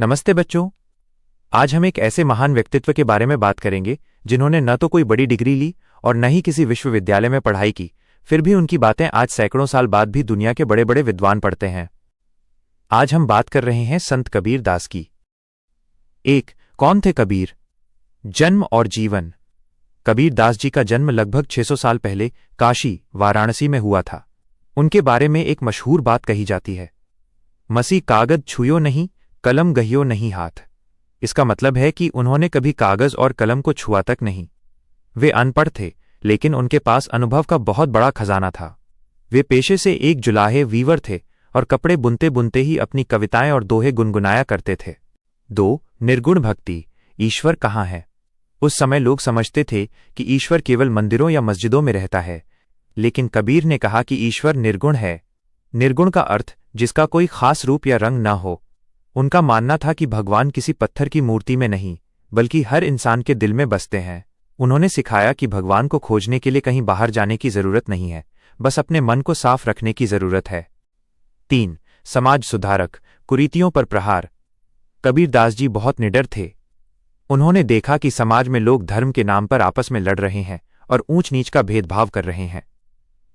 नमस्ते बच्चों। आज हम एक ऐसे महान व्यक्तित्व के बारे में बात करेंगे जिन्होंने न तो कोई बड़ी डिग्री ली और न ही किसी विश्वविद्यालय में पढ़ाई की, फिर भी उनकी बातें आज सैकड़ों साल बाद भी दुनिया के बड़े बड़े विद्वान पढ़ते हैं। आज हम बात कर रहे हैं संत कबीर दास की। एक, कौन थे कबीर? जन्म और जीवन। कबीर दास जी का जन्म लगभग 600 साल पहले काशी, वाराणसी में हुआ था। उनके बारे में एक मशहूर बात कही जाती है, मसी कागज छुयो नहीं, कलम गहियो नहीं हाथ। इसका मतलब है कि उन्होंने कभी कागज और कलम को छुआ तक नहीं। वे अनपढ़ थे, लेकिन उनके पास अनुभव का बहुत बड़ा खजाना था। वे पेशे से एक जुलाहे वीवर थे और कपड़े बुनते बुनते ही अपनी कविताएं और दोहे गुनगुनाया करते थे। 2, निर्गुण भक्ति। ईश्वर कहाँ है? उस समय लोग समझते थे कि ईश्वर केवल मंदिरों या मस्जिदों में रहता है, लेकिन कबीर ने कहा कि ईश्वर निर्गुण है। निर्गुण का अर्थ जिसका कोई खास रूप या रंग न हो। उनका मानना था कि भगवान किसी पत्थर की मूर्ति में नहीं, बल्कि हर इंसान के दिल में बसते हैं। उन्होंने सिखाया कि भगवान को खोजने के लिए कहीं बाहर जाने की जरूरत नहीं है, बस अपने मन को साफ रखने की जरूरत है। 3, समाज सुधारक। कुरीतियों पर प्रहार। कबीर दास जी बहुत निडर थे। उन्होंने देखा कि समाज में लोग धर्म के नाम पर आपस में लड़ रहे हैं और ऊंच नीच का भेदभाव कर रहे हैं।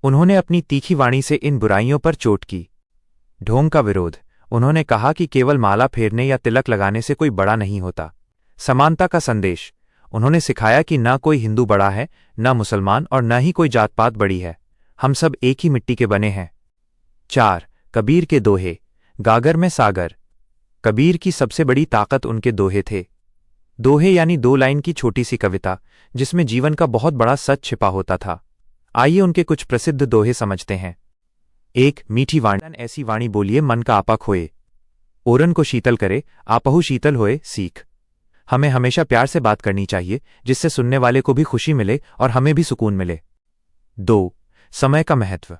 उन्होंने अपनी तीखी वाणी से इन बुराइयों पर चोट की। ढोंग का विरोध। उन्होंने कहा कि केवल माला फेरने या तिलक लगाने से कोई बड़ा नहीं होता। समानता का संदेश। उन्होंने सिखाया कि न कोई हिंदू बड़ा है, न मुसलमान, और न ही कोई जात पात बड़ी है। हम सब एक ही मिट्टी के बने हैं। 4, कबीर के दोहे। गागर में सागर। कबीर की सबसे बड़ी ताकत उनके दोहे थे। दोहे यानी 2 लाइन की छोटी सी कविता, जिसमें जीवन का बहुत बड़ा सच छिपा होता था। आइए उनके कुछ प्रसिद्ध दोहे समझते हैं। 1, मीठी वाणी। ऐसी वाणी बोलिए मन का आपा खोए। ओरन को शीतल करे, आपहु शीतल होए सीख। हमें हमेशा प्यार से बात करनी चाहिए, जिससे सुनने वाले को भी खुशी मिले और हमें भी सुकून मिले। 2, समय का महत्व।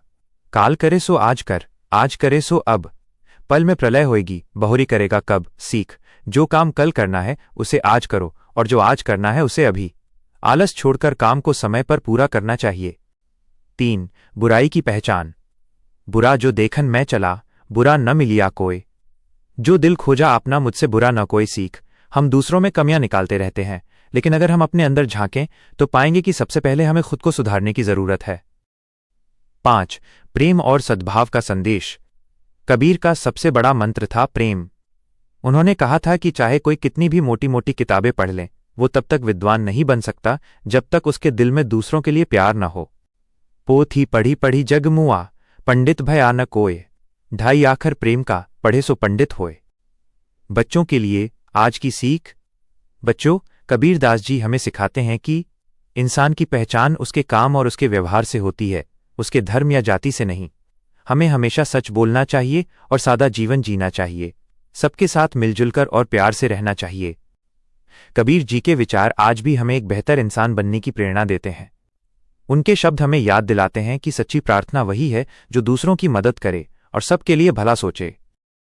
काल करे सो आज कर, आज करे सो अब। पल में प्रलय होएगी, बहुरी करेगा कब सीख। जो काम कल करना है उसे आज करो, और जो आज करना है उसे अभी। आलस छोड़कर काम को समय पर पूरा करना चाहिए। 3, बुराई की पहचान। बुरा जो देखन मैं चला, बुरा न मिलिया कोई। जो दिल खोजा अपना, मुझसे बुरा न कोई सीख। हम दूसरों में कमियां निकालते रहते हैं, लेकिन अगर हम अपने अंदर झांकें तो पाएंगे कि सबसे पहले हमें खुद को सुधारने की जरूरत है। 5, प्रेम और सद्भाव का संदेश। कबीर का सबसे बड़ा मंत्र था प्रेम। उन्होंने कहा था कि चाहे कोई कितनी भी मोटी मोटी किताबें पढ़ ले, वो तब तक विद्वान नहीं बन सकता जब तक उसके दिल में दूसरों के लिए प्यार न हो। पोथी पढ़ी पढ़ी जग मुआ, पंडित भया न कोय। ढाई आखर प्रेम का, पढ़े सो पंडित होए। बच्चों के लिए आज की सीख। बच्चों, कबीर दास जी हमें सिखाते हैं कि इंसान की पहचान उसके काम और उसके व्यवहार से होती है, उसके धर्म या जाति से नहीं। हमें हमेशा सच बोलना चाहिए और सादा जीवन जीना चाहिए। सबके साथ मिलजुलकर और प्यार से रहना चाहिए। कबीर जी के विचार आज भी हमें एक बेहतर इंसान बनने की प्रेरणा देते हैं। उनके शब्द हमें याद दिलाते हैं कि सच्ची प्रार्थना वही है जो दूसरों की मदद करे और सबके लिए भला सोचे।